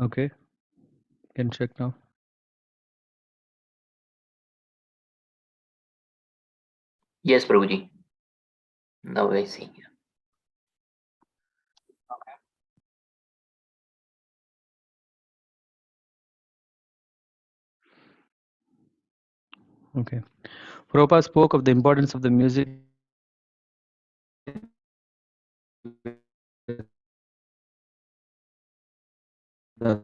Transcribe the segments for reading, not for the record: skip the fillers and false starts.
Okay, can check now. Yes, Prabhuji. Now I see. Okay. Prabhupada spoke of the importance of the music the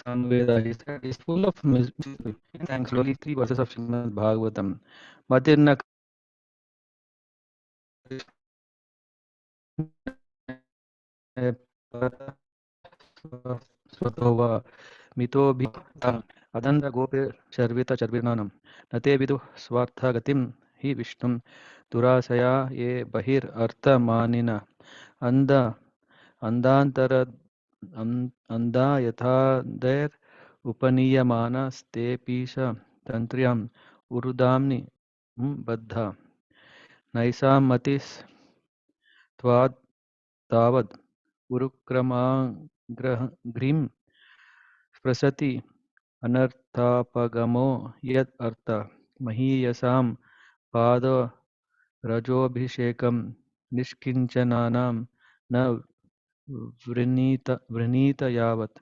Samveda. He said is full of music. And slowly 3 verses of Srimad Bhagavatam. Matirna Swatova Mitobhi Adanda Gope Charvita Charvirnanam Nate Vidu Swartha Gatim Hi Vishnum Durasaya Ye Bahir Artha Manina Anda Andantara Anda Yatha Der Upaniyamana Stepisha Tantriyam Urudamni Baddha Naisa Matis Tvad Tavad Urukramagrhim Prasati अनर्थापगमो यद अर्थ महीयसां पाद रजोभिषेकं निष्किञ्चनानां न वृणीत यावत्.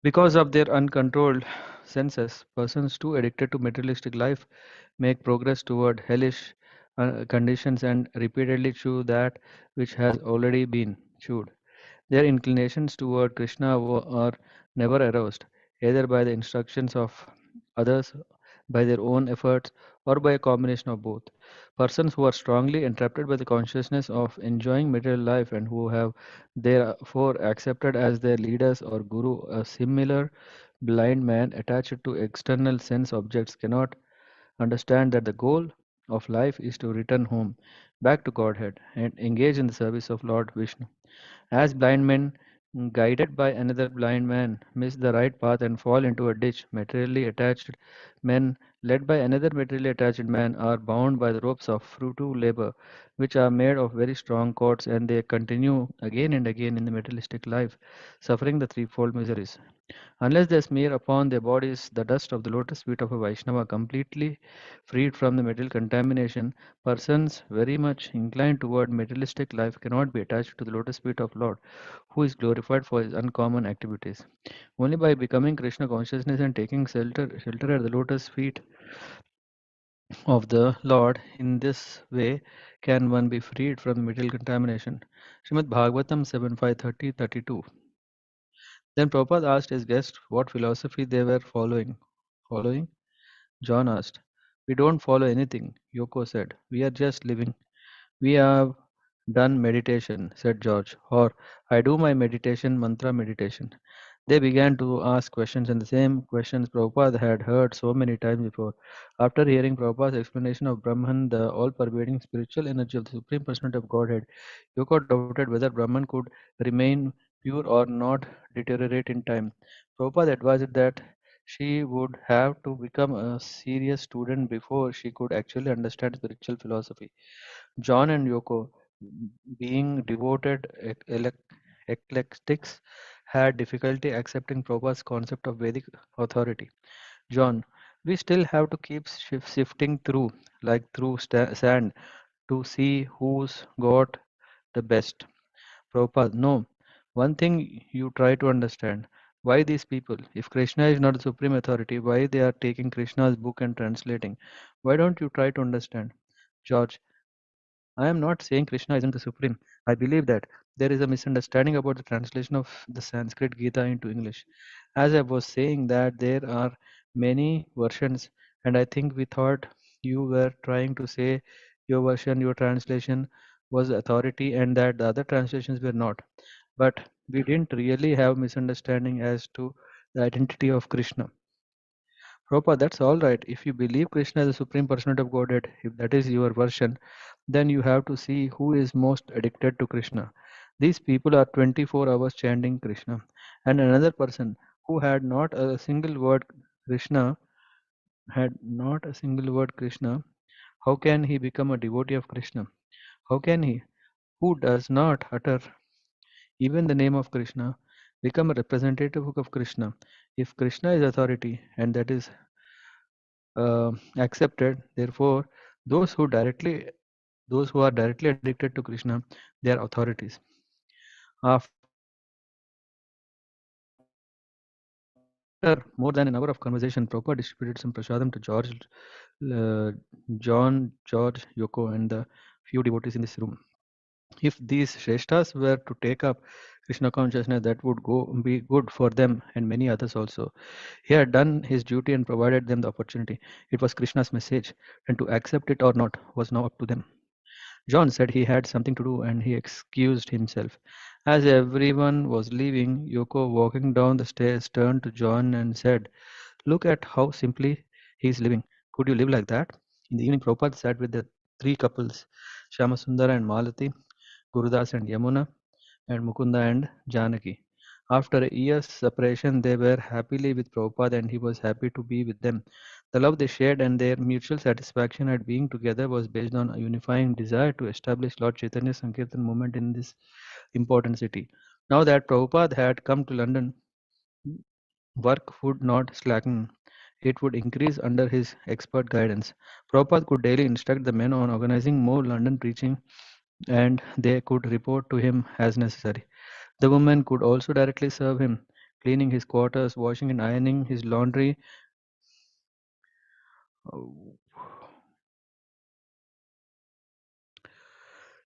Because of their uncontrolled senses, persons too addicted to materialistic life make progress toward hellish conditions and repeatedly chew that which has already been chewed. Their inclinations toward Krishna are never aroused, either by the instructions of others, by their own efforts, or by a combination of both. Persons who are strongly entrapped by the consciousness of enjoying material life and who have therefore accepted as their leaders or guru a similar blind man attached to external sense objects cannot understand that the goal of life is to return home, back to Godhead, and engage in the service of Lord Vishnu. As blind men, guided by another blind man, miss the right path and fall into a ditch, materially attached men, led by another materially attached man, are bound by the ropes of fruitive labor, which are made of very strong cords, and they continue again and again in the materialistic life, suffering the threefold miseries. Unless they smear upon their bodies the dust of the lotus feet of a Vaishnava, completely freed from the material contamination, persons very much inclined toward materialistic life cannot be attached to the lotus feet of Lord, who is glorified for his uncommon activities. Only by becoming Krishna consciousness and taking shelter at the lotus feet of the Lord in this way can one be freed from the material contamination. Srimad Bhagavatam 7.5.30.32. Then Prabhupada asked his guests what philosophy they were following. Following? John asked. We don't follow anything, Yoko said. We are just living. We have done meditation, said George. Or I do my meditation, mantra meditation. They began to ask questions, and the same questions Prabhupada had heard so many times before. After hearing Prabhupada's explanation of Brahman, the all-pervading spiritual energy of the Supreme Personality of Godhead, Yoko doubted whether Brahman could remain pure or not deteriorate in time. Prabhupada advised that she would have to become a serious student before she could actually understand spiritual philosophy. John and Yoko, being devoted eclectics, had difficulty accepting Prabhupada's concept of Vedic authority. John, we still have to keep sifting through, like through sand, to see who's got the best. Prabhupada, no. One thing you try to understand. Why these people? If Krishna is not the supreme authority, why they are taking Krishna's book and translating? Why don't you try to understand? George, I am not saying Krishna isn't the supreme. I believe that there is a misunderstanding about the translation of the Sanskrit Gita into English. As I was saying that there are many versions, and I think we thought you were trying to say your version, your translation was authority and that the other translations were not. But we didn't really have misunderstanding as to the identity of Krishna. Prabhupada, that's all right. If you believe Krishna is the Supreme Personality of Godhead, if that is your version, then you have to see who is most addicted to Krishna. These people are 24 hours chanting Krishna. And another person who had not a single word Krishna, how can he become a devotee of Krishna? How can he? Who does not utter Even the name of Krishna become a representative of Krishna. If Krishna is authority and that is accepted, therefore those who are directly addicted to Krishna, they are authorities. After more than an hour of conversation, Prabhupada distributed some prasadam to John, George, Yoko, and the few devotees in this room. If these Shreshtas were to take up Krishna consciousness, that would be good for them and many others also. He had done his duty and provided them the opportunity. It was Krishna's message, and to accept it or not was now up to them. John said he had something to do and he excused himself. As everyone was leaving, Yoko, walking down the stairs, turned to John and said, "Look at how simply he is living. Could you live like that?" In the evening, Prabhupada sat with the three couples, Shyamasundara and Malati, Gurudas and Yamuna, and Mukunda and Janaki. After a year's separation, they were happily with Prabhupada and he was happy to be with them. The love they shared and their mutual satisfaction at being together was based on a unifying desire to establish Lord Chaitanya's Sankirtan movement in this important city. Now that Prabhupada had come to London, work would not slacken. It would increase under his expert guidance. Prabhupada could daily instruct the men on organizing more London preaching and they could report to him as necessary. The women could also directly serve him, cleaning his quarters, washing and ironing his laundry,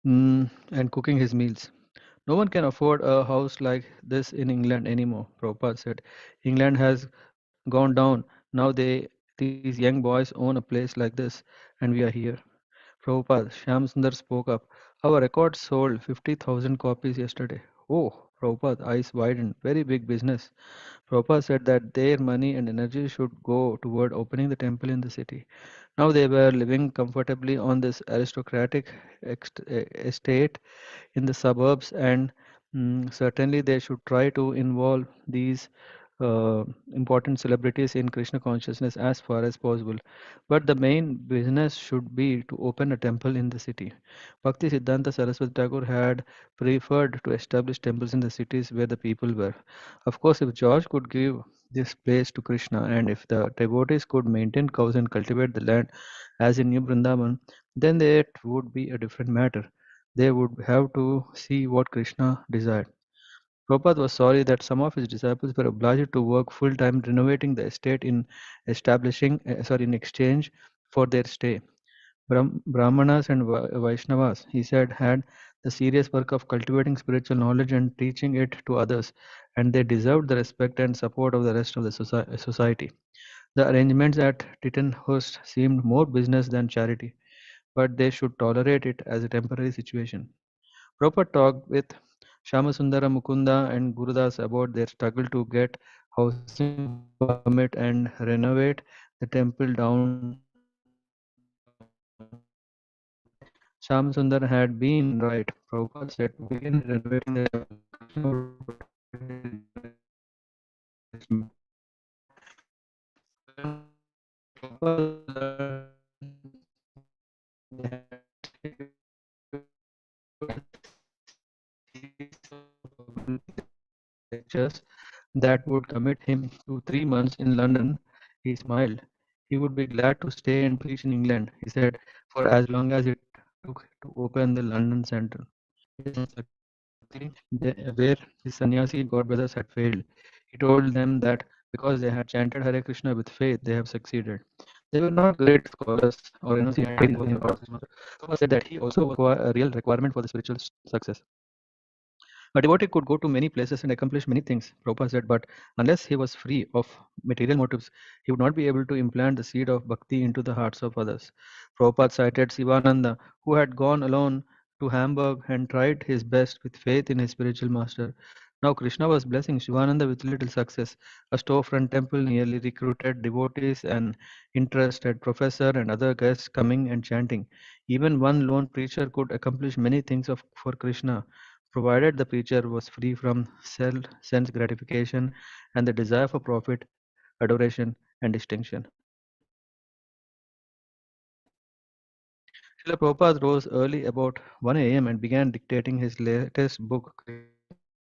and cooking his meals. No one can afford a house like this in England anymore, Prabhupada said. England has gone down. Now these young boys own a place like this, and we are here. Prabhupada, Shyam Sundar spoke up. Our record sold 50,000 copies yesterday. Oh, Prabhupada, eyes widened. Very big business. Prabhupada said that their money and energy should go toward opening the temple in the city. Now they were living comfortably on this aristocratic estate in the suburbs, and certainly they should try to involve these important celebrities in Krishna consciousness as far as possible. But the main business should be to open a temple in the city. Bhakti Siddhanta Saraswati Thakur had preferred to establish temples in the cities where the people were. Of course, if George could give this place to Krishna and if the devotees could maintain cows and cultivate the land as in New Vrindavan, then that would be a different matter. They would have to see what Krishna desired. Prabhupada was sorry that some of his disciples were obliged to work full time renovating the estate in exchange for their stay. Brahmanas and Vaishnavas, he said, had the serious work of cultivating spiritual knowledge and teaching it to others, and they deserved the respect and support of the rest of the society. The arrangements at Tittenhurst seemed more business than charity, but they should tolerate it as a temporary situation. Prabhupada talked with Shyamasundara Mukunda and Gurudas about their struggle to get housing permit and renovate the temple downtown. Shyamasundar had been right. Prabhupada said to begin renovating the temple. Krishna would protect his investment. When Prabhupada learned they had lectures that would commit him to 3 months in London, he smiled. He would be glad to stay and preach in England, he said, for as long as it took to open the London Centre. He had succeeding where his sannyasi godbrothers had failed. He told them that because they had chanted Hare Krishna with faith, they have succeeded. They were not great scholars or he had faith in God. Prabhupada said that he also was a real requirement for the spiritual success. A devotee could go to many places and accomplish many things, Prabhupada said, but unless he was free of material motives, he would not be able to implant the seed of bhakti into the hearts of others. Prabhupada cited Sivananda, who had gone alone to Hamburg and tried his best with faith in his spiritual master. Now Krishna was blessing Shivananda with little success. A storefront temple nearly recruited devotees, an interested professor and other guests coming and chanting. Even one lone preacher could accomplish many things for Krishna, provided the preacher was free from sense gratification and the desire for profit, adoration, and distinction. Srila Prabhupada rose early about 1 a.m. and began dictating his latest book, Krishna Consciousness.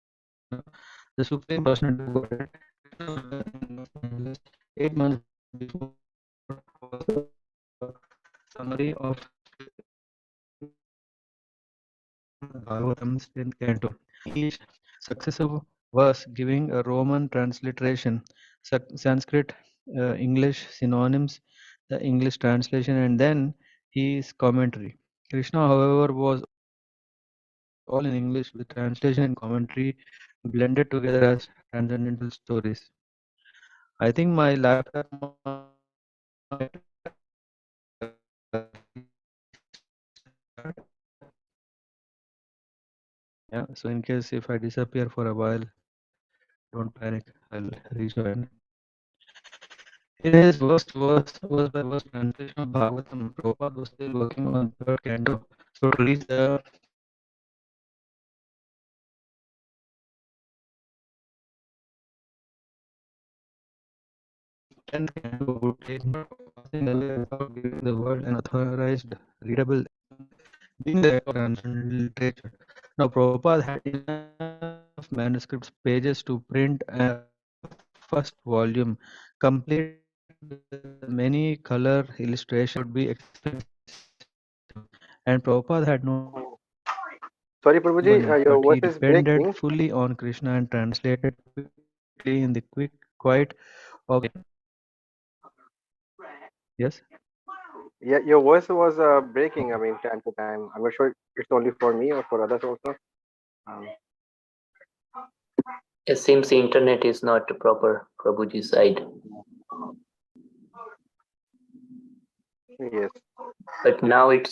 the Supreme Personality of Godhead. Krishna was born in Los Angeles 8 months before was a summary of Bhagavatam's 10th canto. Each successive verse giving a Roman transliteration, Sanskrit, English synonyms, the English translation, and then his commentary. Krishna, however, was all in English with translation and commentary blended together as transcendental stories. I think my laptop might restart. Yeah, so in case if I disappear for a while, don't panic, I'll rejoin. In his verse by verse translation of Bhagavatam, Prabhupada was still working on third canto. So to reach the 10th canto would take much passing away without giving the world an authorized, readable, being the record of transcendental literature. Now Prabhupada had enough manuscripts pages to print a first volume, complete with many color illustrations would be expensive. And Prabhupada had no Sorry, money, Prabhuji, but your he voice is depended breaking. fully on Krishna and translated quickly in the quiet of yes. Yeah, your voice was breaking. I mean, time to time. I'm not sure it's only for me or for others also. Um, It seems the internet is not proper, Prabhuji's side. yes. But now it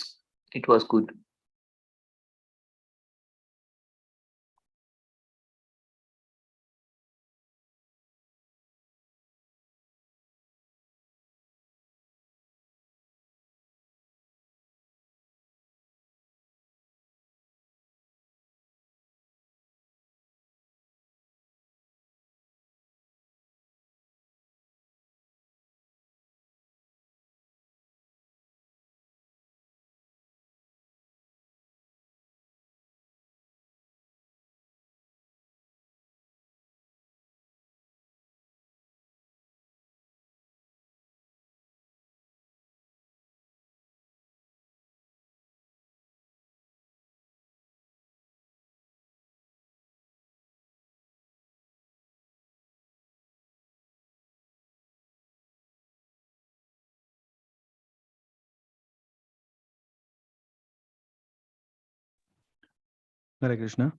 was good. Hare Krishna.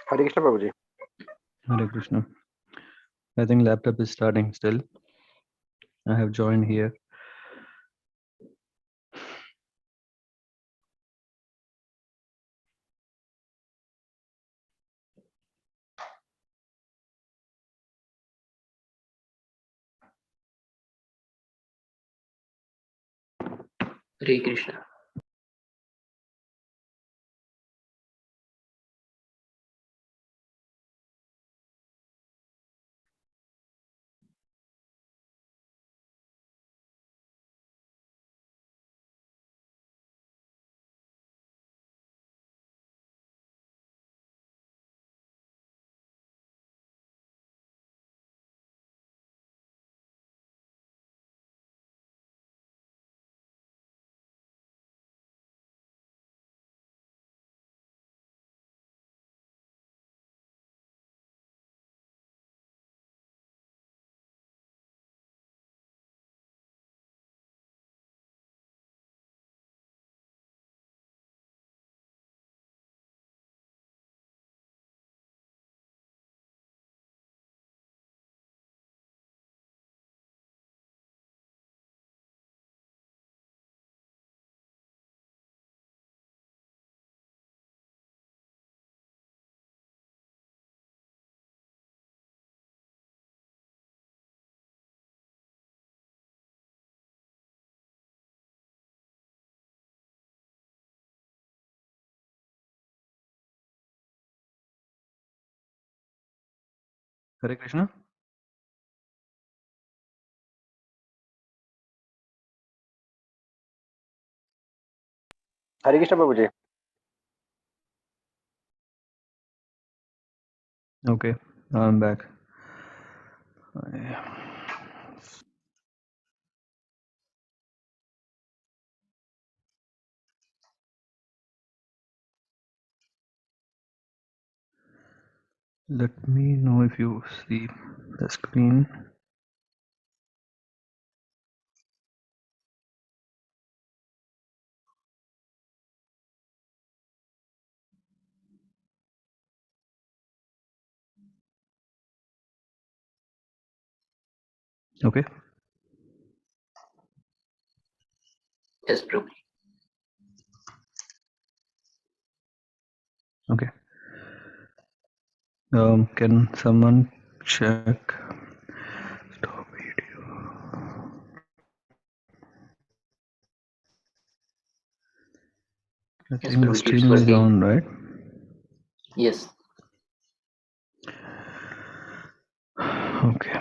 Hare Krishna, Prabhuji. Hare Krishna. I think laptop is starting still. I have joined here. Hare Krishna. Hare Krishna. Hare Krishna, Prabhuji. Okay, I'm back. Let me know if you see the screen. Okay. Yes, Prabhu. Okay. Can someone check? Stop video. I Yes, think the Prabhuji, it's streaming is working. on, right? Yes. Okay.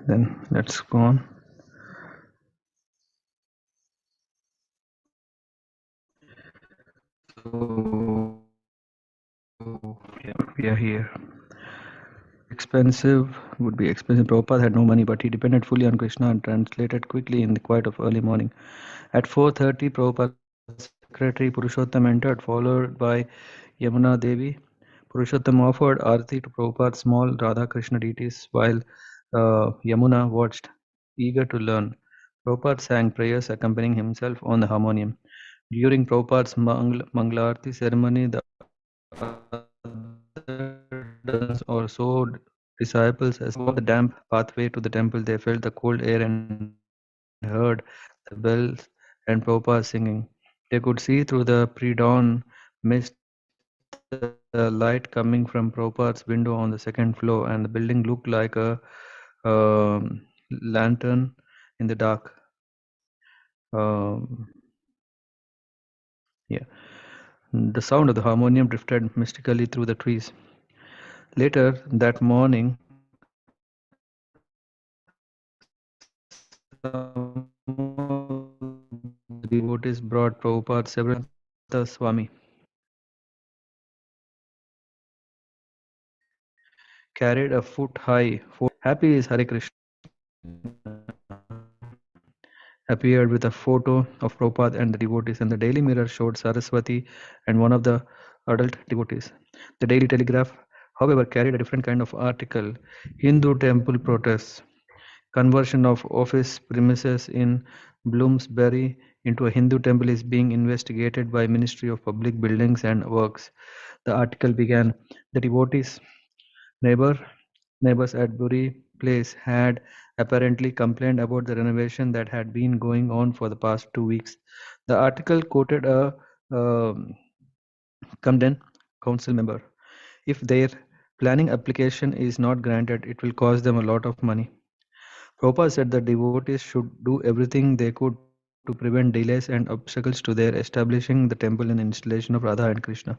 Then let's go on. So yeah, we are here. Expensive would be expensive. Prabhupada had no money, but he depended fully on Krishna and translated quickly in the quiet of early morning. At 4:30, Prabhupada's secretary Purushottam entered, followed by Yamuna Devi. Purushottam offered Arati to Prabhupada's small Radha Krishna deities, while Yamuna watched, eager to learn. Prabhupada sang prayers accompanying himself on the harmonium. During Prabhupada's Mangalarti ceremony, the other dozens or so disciples as walked the damp pathway to the temple. They felt the cold air and heard the bells and Prabhupada singing. They could see through the pre-dawn mist the light coming from Prabhupada's window on the second floor, and the building looked like a lantern in the dark. Um, yeah. The sound of the harmonium drifted mystically through the trees. Later that morning, some of the devotees brought Prabhupada several Swami carried a foot high. Happy is Hare Krishna appeared with a photo of Prabhupada and the devotees, and the Daily Mirror showed Saraswati and one of the adult devotees. The Daily Telegraph, however, carried a different kind of article: Hindu temple protests. Conversion of office premises in Bloomsbury into a Hindu temple is being investigated by Ministry of Public Buildings and Works. The article began, the devotees neighbor neighbors at Bury Place had apparently complained about the renovation that had been going on for the past 2 weeks. The article quoted a um, Camden council member. If their planning application is not granted, it will cost them a lot of money. Prabhupada said that devotees should do everything they could to prevent delays and obstacles to their establishing the temple and installation of Radha and Krishna.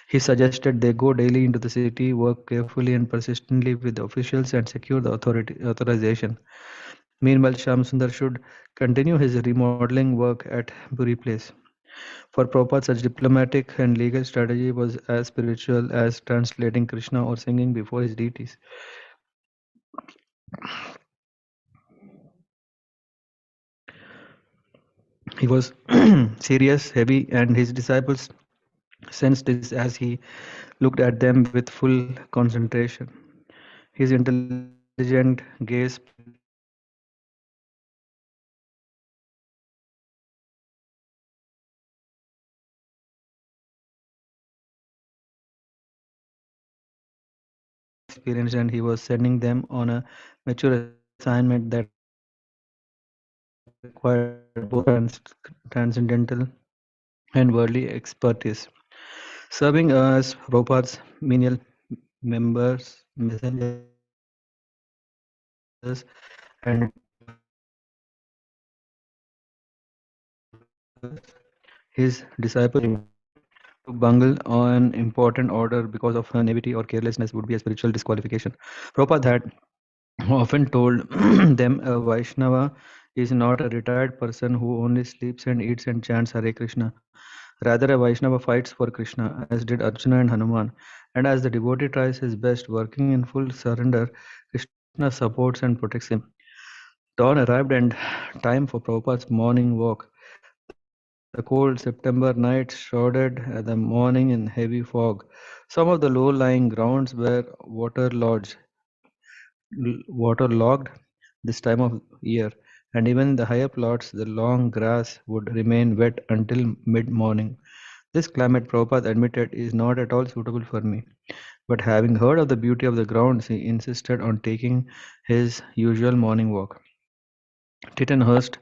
He suggested they go daily into the city, work carefully and persistently with the officials, and secure the authorization. Meanwhile, Shamsundar should continue his remodeling work at Buri Place. For Prabhupada, such diplomatic and legal strategy was as spiritual as translating Krishna or singing before his deities. He was serious, heavy, and his disciples sensed this as he looked at them with full concentration. His intelligent gaze experienced, and he was sending them on a mature assignment that required both transcendental and worldly expertise. Serving as Prabhupada's menial messengers, and his disciples to bungle an important order because of her naivety or carelessness would be a spiritual disqualification. Prabhupada had often told them a Vaishnava is not a retired person who only sleeps and eats and chants Hare Krishna. Rather, a Vaishnava fights for Krishna, as did Arjuna and Hanuman. And as the devotee tries his best, working in full surrender, Krishna supports and protects him. Dawn arrived and time for Prabhupada's morning walk. The cold September night shrouded the morning in heavy fog. Some of the low-lying grounds were waterlogged this time of year, and even in the higher plots, the long grass would remain wet until mid-morning. This climate, Prabhupada admitted, is not at all suitable for me. But having heard of the beauty of the grounds, he insisted on taking his usual morning walk. Tittenhurst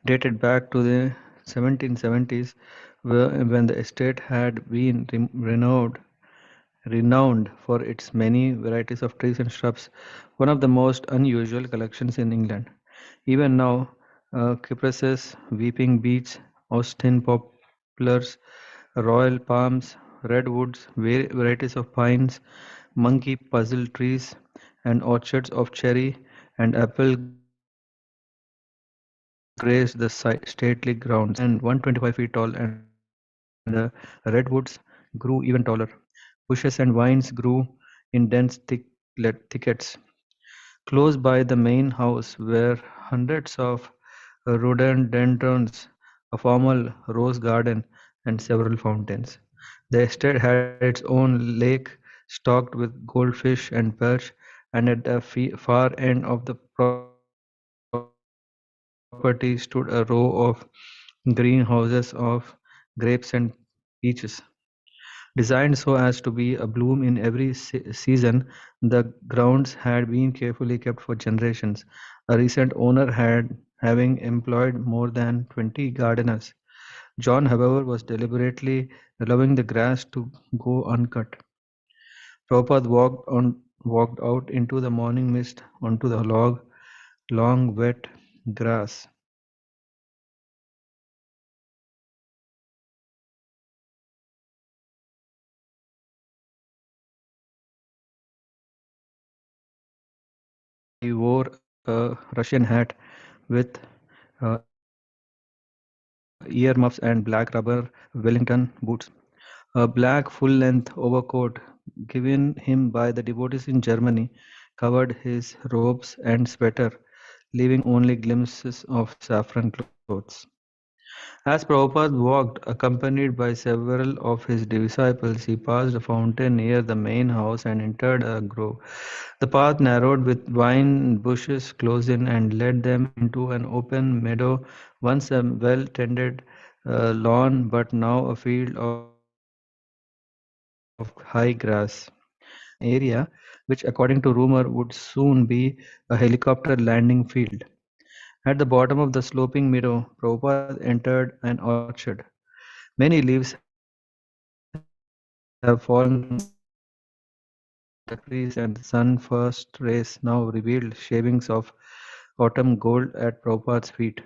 dated back to the 1770s, when the estate had been renowned for its many varieties of trees and shrubs, one of the most unusual collections in England. Even now, cypresses, weeping beech, Austin poplars, royal palms, redwoods, varieties of pines, monkey puzzle trees, and orchards of cherry and apple grace the stately grounds. Trees that stand 125 feet tall, and the redwoods grew even taller. Bushes and vines grew in dense thickets. Close by the main house were hundreds of rhododendrons, a formal rose garden, and several fountains. The estate had its own lake stocked with goldfish and perch, and at the far end of the property stood a row of greenhouses of grapes and peaches, designed so as to be a bloom in every season. The grounds had been carefully kept for generations. A recent owner having employed more than 20 gardeners. John, however, was deliberately allowing the grass to go uncut. Prabhupada walked out into the morning mist onto the long wet grass. He wore a Russian hat with earmuffs and black rubber Wellington boots. A black full-length overcoat given him by the devotees in Germany covered his robes and sweater, leaving only glimpses of saffron clothes. As Prabhupada walked, accompanied by several of his disciples, he passed a fountain near the main house and entered a grove. The path narrowed with vine bushes close in and led them into an open meadow, once a well-tended lawn, but now a field of high grass. An area which, according to rumor, would soon be a helicopter landing field. At the bottom of the sloping meadow, Prabhupada entered an orchard. Many leaves have fallen from the trees, and the sun's first rays now revealed shavings of autumn gold at Prabhupada's feet.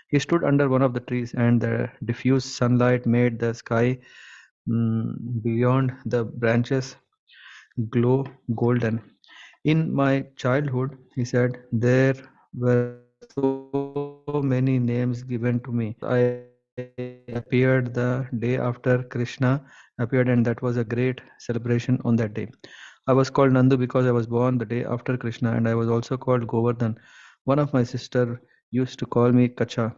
He stood under one of the trees, and the diffuse sunlight made the sky beyond the branches glow golden. In my childhood, he said, there were so many names given to me. I appeared the day after Krishna appeared, and that was a great celebration on that day. I was called Nandu because I was born the day after Krishna, and I was also called Govardhan. One of my sister used to call me Kacha.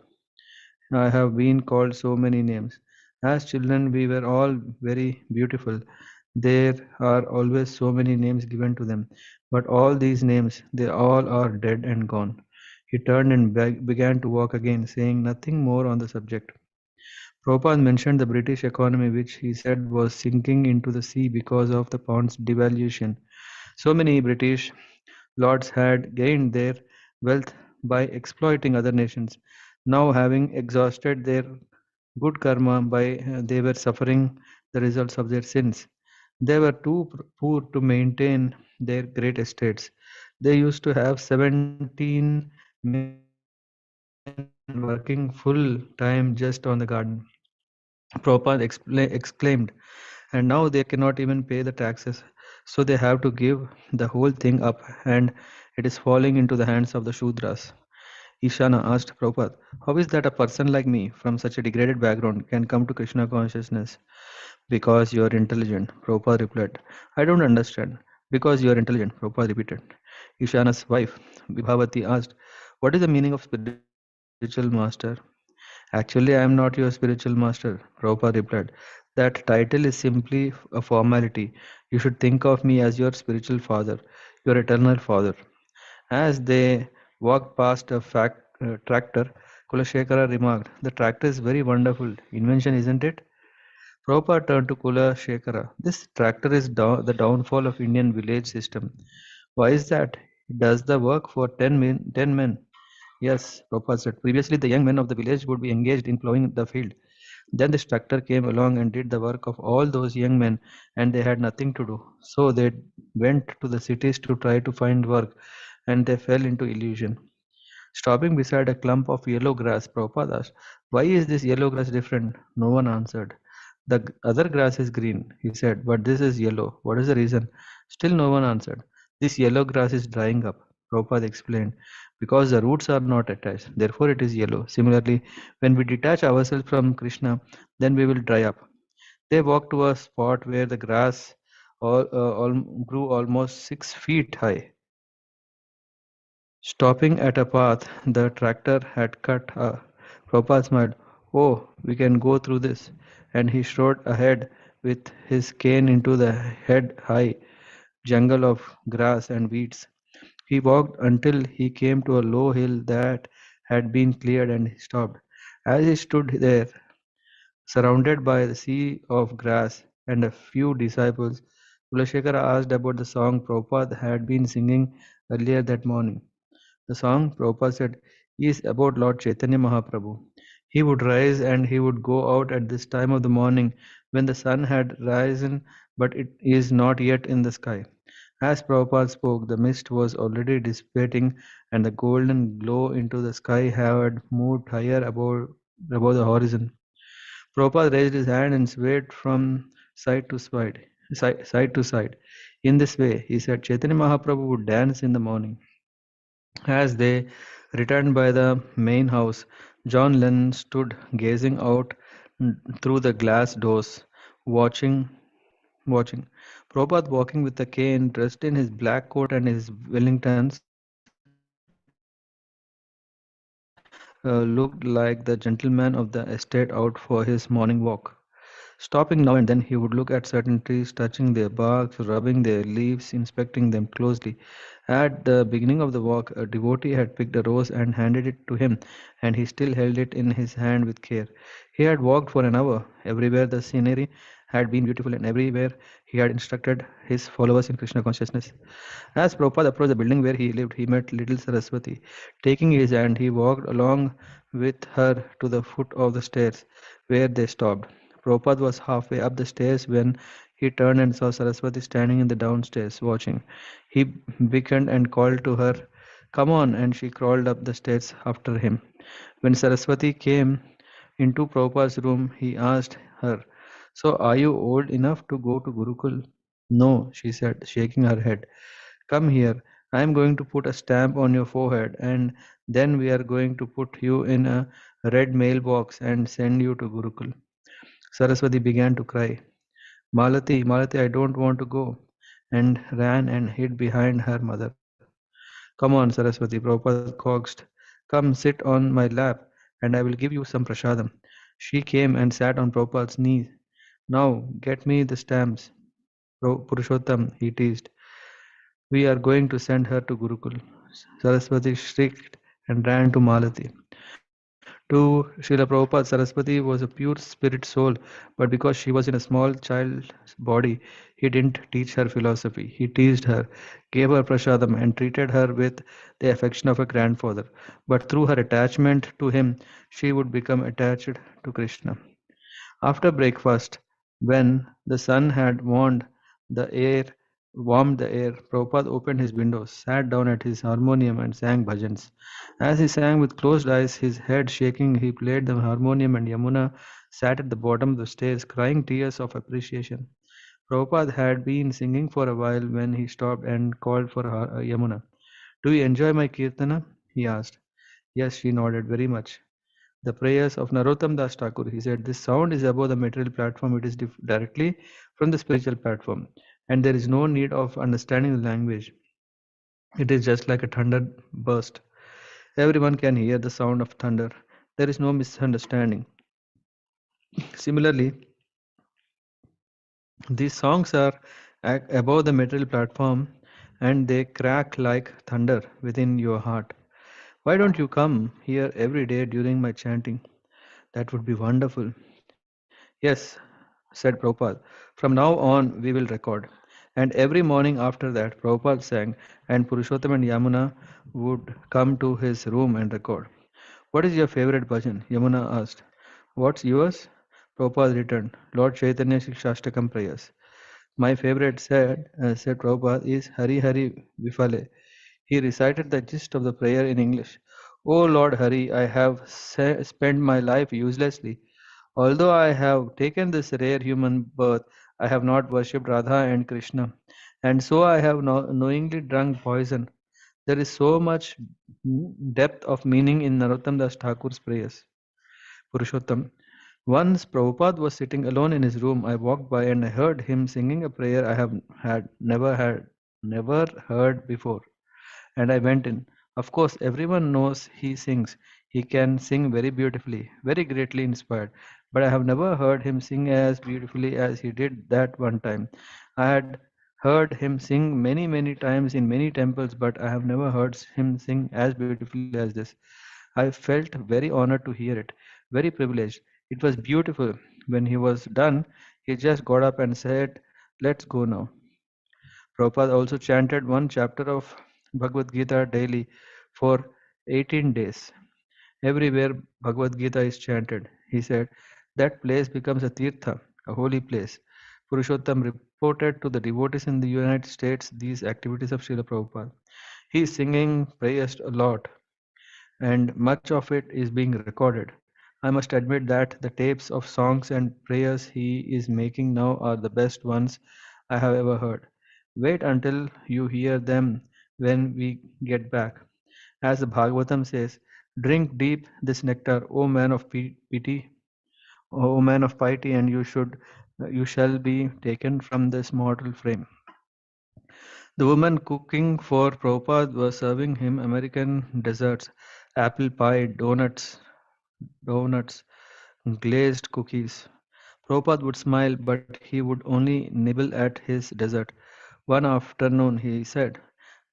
I have been called so many names. As children, we were all very beautiful. There are always so many names given to them. But all these names, they all are dead and gone. He turned and began to walk again, saying nothing more on the subject. Prabhupada mentioned the British economy, which he said was sinking into the sea because of the pound's devaluation. So many British lords had gained their wealth by exploiting other nations. Now, having exhausted their good karma by they were suffering the results of their sins. They were too poor to maintain their great estates. They used to have 17 men working full time just on the garden. Prabhupada exclaimed, and now they cannot even pay the taxes, so they have to give the whole thing up, and it is falling into the hands of the Shudras. Ishana asked Prabhupada, how is that a person like me, from such a degraded background, can come to Krishna consciousness? Because you are intelligent, Prabhupada replied. I don't understand. Because you are intelligent, Prabhupada repeated. Ishana's wife, Vibhavati, asked, what is the meaning of spiritual master? Actually, I am not your spiritual master, Prabhupada replied. That title is simply a formality. You should think of me as your spiritual father, your eternal father. As they walked past a tractor, Kulashekara remarked, the tractor is very wonderful invention, isn't it? Prabhupada turned to Kulashekara. This tractor is the downfall of Indian village system. Why is that? It does the work for 10 men. Yes, Prabhupada said. Previously, the young men of the village would be engaged in plowing the field. Then this tractor came along and did the work of all those young men, and they had nothing to do. So they went to the cities to try to find work, and they fell into illusion. Stopping beside a clump of yellow grass, Prabhupada asked, why is this yellow grass different? No one answered. The other grass is green, he said, but this is yellow. What is the reason? Still no one answered. This yellow grass is drying up, Prabhupada explained, because the roots are not attached. Therefore it is yellow. Similarly, when we detach ourselves from Krishna, then we will dry up. They walked to a spot where the grass grew almost 6 feet high. Stopping at a path the tractor had cut, Prabhupada smiled. Oh, we can go through this. And he strode ahead with his cane into the head-high jungle of grass and weeds. He walked until he came to a low hill that had been cleared and he stopped. As he stood there, surrounded by the sea of grass and a few disciples, Kulashekara asked about the song Prabhupada had been singing earlier that morning. The song, Prabhupada said, is about Lord Chaitanya Mahaprabhu. He would rise and he would go out at this time of the morning when the sun had risen but it is not yet in the sky. As Prabhupada spoke, the mist was already dissipating and the golden glow into the sky had moved higher above the horizon. Prabhupada raised his hand and swayed from side to side. In this way, he said, Chaitanya Mahaprabhu would dance in the morning. As they returned by the main house, John Lennon stood gazing out through the glass doors, watching. Watching. Prabhupada walking with a cane, dressed in his black coat and his Wellingtons, looked like the gentleman of the estate out for his morning walk. Stopping now and then, he would look at certain trees, touching their barks, rubbing their leaves, inspecting them closely. At the beginning of the walk, a devotee had picked a rose and handed it to him, and he still held it in his hand with care. He had walked for an hour. Everywhere the scenery had been beautiful, and everywhere he had instructed his followers in Krishna consciousness. As Prabhupada approached the building where he lived, he met little Saraswati. Taking his hand, he walked along with her to the foot of the stairs, where they stopped. Prabhupada was halfway up the stairs when he turned and saw Saraswati standing in the downstairs, watching. He beckoned and called to her, come on, and she crawled up the stairs after him. When Saraswati came into Prabhupada's room, he asked her, so are you old enough to go to Gurukul? No, she said, shaking her head. Come here. I am going to put a stamp on your forehead, and then we are going to put you in a red mailbox and send you to Gurukul. Saraswati began to cry. Malati, Malati, I don't want to go, and ran and hid behind her mother. Come on, Saraswati, Prabhupada coaxed. Come sit on my lap, and I will give you some prasadam. She came and sat on Prabhupada's knee. Now, get me the stamps. Purushottam, he teased. We are going to send her to Gurukul. Saraswati shrieked and ran to Malati. To Srila Prabhupada, Saraswati was a pure spirit soul, but because she was in a small child's body, he didn't teach her philosophy. He teased her, gave her prasadam, and treated her with the affection of a grandfather. But through her attachment to him, she would become attached to Krishna. After breakfast, when the sun had warmed the air, Prabhupada opened his windows, sat down at his harmonium and sang bhajans. As he sang with closed eyes, his head shaking, he played the harmonium and Yamuna sat at the bottom of the stairs crying tears of appreciation. Prabhupada had been singing for a while when he stopped and called for Yamuna. Do you enjoy my kirtana? He asked. Yes, she nodded very much. the prayers of Narottam Das Thakur. He said, this sound is above the material platform, it is directly from the spiritual platform, and there is no need of understanding the language. It is just like a thunder burst. Everyone can hear the sound of thunder. There is no misunderstanding. Similarly, these songs are above the material platform and they crack like thunder within your heart. Why don't you come here every day during my chanting? That would be wonderful. Yes, said Prabhupada. From now on, we will record. And every morning after that, Prabhupada sang, and Purushottam and Yamuna would come to his room and record. What is your favorite bhajan? Yamuna asked. What's yours? Prabhupada returned. Lord Chaitanya Shikshashtakam prayers. My favorite said Prabhupada, is Hari Hari Vifale. He recited the gist of the prayer in English. O Lord Hari, I have spent my life uselessly. Although I have taken this rare human birth, I have not worshipped Radha and Krishna, and so I have knowingly drunk poison. There is so much depth of meaning in Narottam Das Thakur's prayers. Purushottam. Once Prabhupada was sitting alone in his room. I walked by and I heard him singing a prayer I have never heard before, and I went in. Of course, everyone knows he sings. He can sing very beautifully, very greatly inspired. But I have never heard him sing as beautifully as he did that one time. I had heard him sing many times in many temples, but I have never heard him sing as beautifully as this. I felt very honored to hear it, very privileged. It was beautiful. When he was done, he just got up and said, let's go now. Prabhupada also chanted one chapter of Bhagavad Gita daily for 18 days. Everywhere Bhagavad Gita is chanted, he said, that place becomes a tirtha, a holy place. Purushottam reported to the devotees in the United States these activities of Srila Prabhupada. He is singing prayers a lot, and much of it is being recorded. I must admit that the tapes of songs and prayers he is making now are the best ones I have ever heard. Wait until you hear them when we get back. As the Bhagavatam says, drink deep this nectar, O man of pity, O man of piety, and you shall be taken from this mortal frame. The woman cooking for Prabhupada was serving him American desserts, apple pie, donuts, glazed cookies. Prabhupada would smile, but he would only nibble at his dessert. One afternoon he said,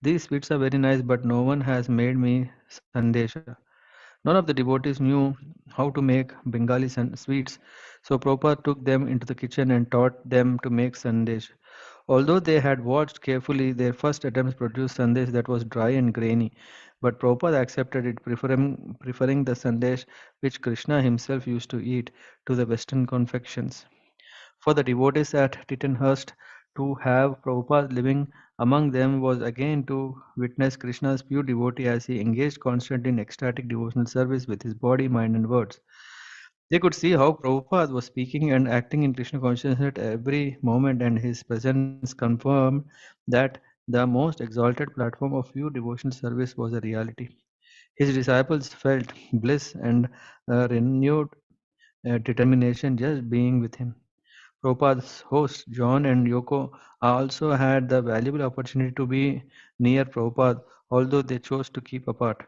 these sweets are very nice, but no one has made me sandesha. None of the devotees knew how to make Bengali sweets, so Prabhupada took them into the kitchen and taught them to make sandesh. Although they had watched carefully, their first attempts produced sandesh that was dry and grainy, but Prabhupada accepted it, preferring the sandesh which Krishna himself used to eat to the Western confections. For the devotees at Tittenhurst, to have Prabhupada living among them was again to witness Krishna's pure devotee as he engaged constantly in ecstatic devotional service with his body, mind, and words. They could see how Prabhupada was speaking and acting in Krishna consciousness at every moment, and his presence confirmed that the most exalted platform of pure devotional service was a reality. His disciples felt bliss and a renewed determination just being with him. Prabhupada's hosts, John and Yoko, also had the valuable opportunity to be near Prabhupada, although they chose to keep apart.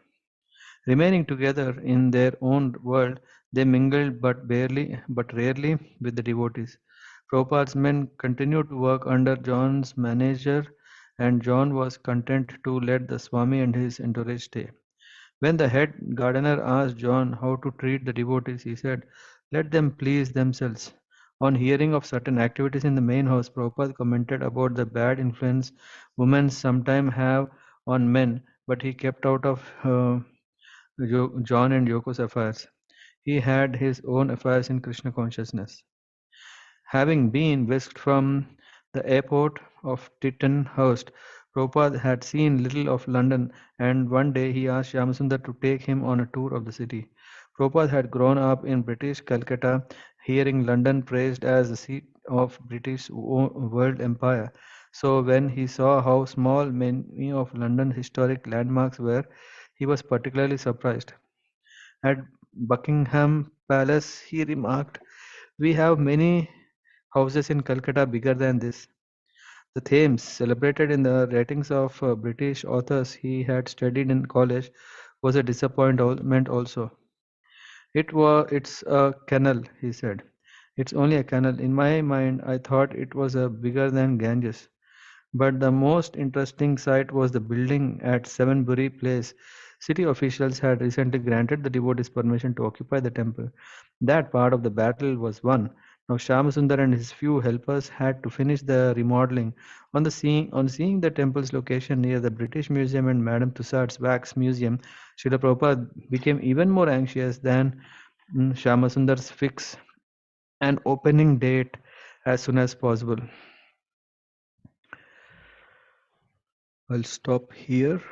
Remaining together in their own world, they mingled but rarely with the devotees. Prabhupada's men continued to work under John's manager, and John was content to let the Swami and his entourage stay. When the head gardener asked John how to treat the devotees, he said, let them please themselves. On hearing of certain activities in the main house, Prabhupada commented about the bad influence women sometimes have on men, but he kept out of John and Yoko's affairs. He had his own affairs in Krishna consciousness. Having been whisked from the airport of Tittenhurst, Prabhupada had seen little of London, and one day he asked Shyamasundar to take him on a tour of the city. Prabhupada had grown up in British Calcutta, hearing London praised as the seat of British world empire. So when he saw how small many of London's historic landmarks were, he was particularly surprised. At Buckingham Palace, he remarked, "We have many houses in Calcutta bigger than this." The Thames, celebrated in the ratings of British authors he had studied in college, was a disappointment also. It's a canal, he said. It's only a canal. In my mind, I thought it was bigger than Ganges. But the most interesting sight was the building at Sevenbury Place. City officials had recently granted the devotees permission to occupy the temple. That part of the battle was won. Now Shyamasundar and his few helpers had to finish the remodeling. On seeing the temple's location near the British Museum and Madame Tussauds Wax Museum, Srila Prabhupada became even more anxious than Shyamasundars fix an opening date as soon as possible. I'll stop here.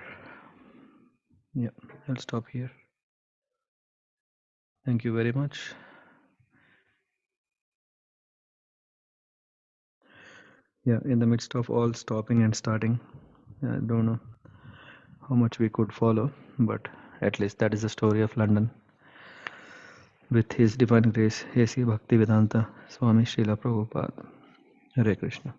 Yeah, I'll stop here. Thank you very much. Yeah, in the midst of all stopping and starting, I don't know how much we could follow, but at least that is the story of London with His Divine Grace, A.C. Bhaktivedanta Swami Śrīla Prabhupada. Hare Krishna.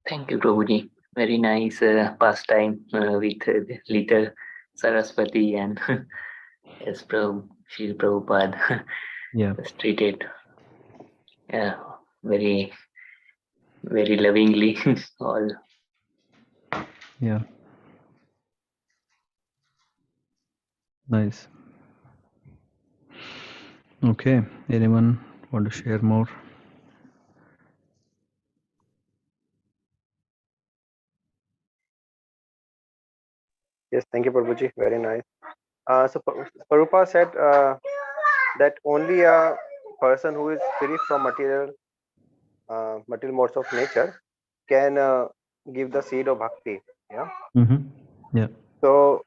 Thank you, Prabhuji. Very nice pastime with the little Saraswati and as Srila Prabhupada Yeah, was treated very, very lovingly. All yeah, nice. Okay, anyone want to share more? Yes, thank you, Prabhuji. Very nice. So Prabhupada said that only a person who is free from material modes of nature can give the seed of bhakti. Yeah. Yeah. So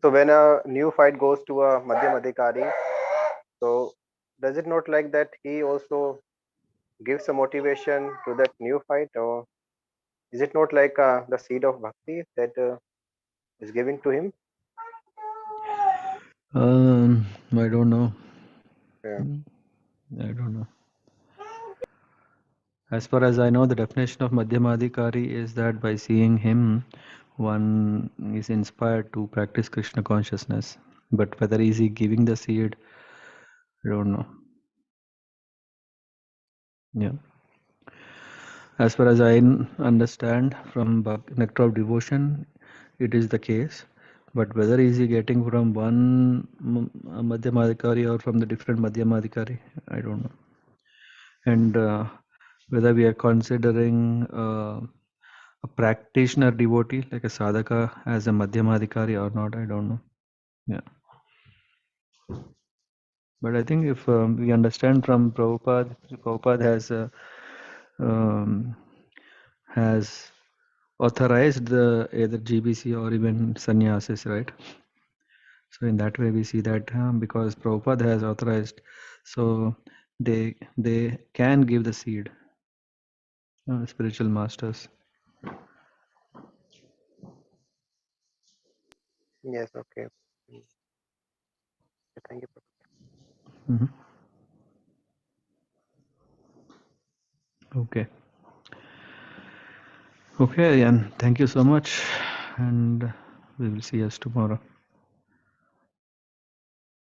when a new fight goes to a Madhyam Adhikari, so does it not like that he also gives a motivation to that new fight, or is it not like the seed of bhakti that is given to him? I don't know. Yeah. I don't know. As far as I know, the definition of Madhyamadhikari is that by seeing him, one is inspired to practice Krishna consciousness. But whether is he giving the seed, I don't know. Yeah. As far as I understand from Nectar of Devotion, it is the case. But whether is he getting from one Madhyamadhikari or from the different Madhyamadhikari, I don't know. And whether we are considering a practitioner devotee like a sadhaka as a madhyamadhikari or not, I don't know. Yeah, but I think if we understand from Prabhupada has authorized the either GBC or even sannyasis, right? So in that way we see that because Prabhupada has authorized, so they can give the seed, spiritual masters. Yes. Okay. Thank you. Mhm. Okay. Okay, and thank you so much, and we will see us tomorrow.